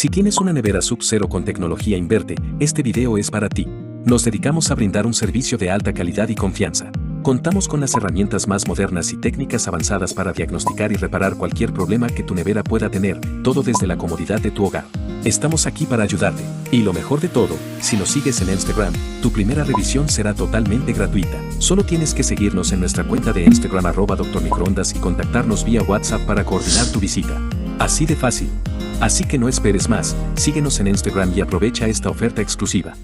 Si tienes una nevera Sub-Zero con tecnología Inverte, este video es para ti. Nos dedicamos a brindar un servicio de alta calidad y confianza. Contamos con las herramientas más modernas y técnicas avanzadas para diagnosticar y reparar cualquier problema que tu nevera pueda tener, todo desde la comodidad de tu hogar. Estamos aquí para ayudarte. Y lo mejor de todo, si nos sigues en Instagram, tu primera revisión será totalmente gratuita. Solo tienes que seguirnos en nuestra cuenta de Instagram @drmicroondas y contactarnos vía WhatsApp para coordinar tu visita. Así de fácil. Así que no esperes más, síguenos en Instagram y aprovecha esta oferta exclusiva.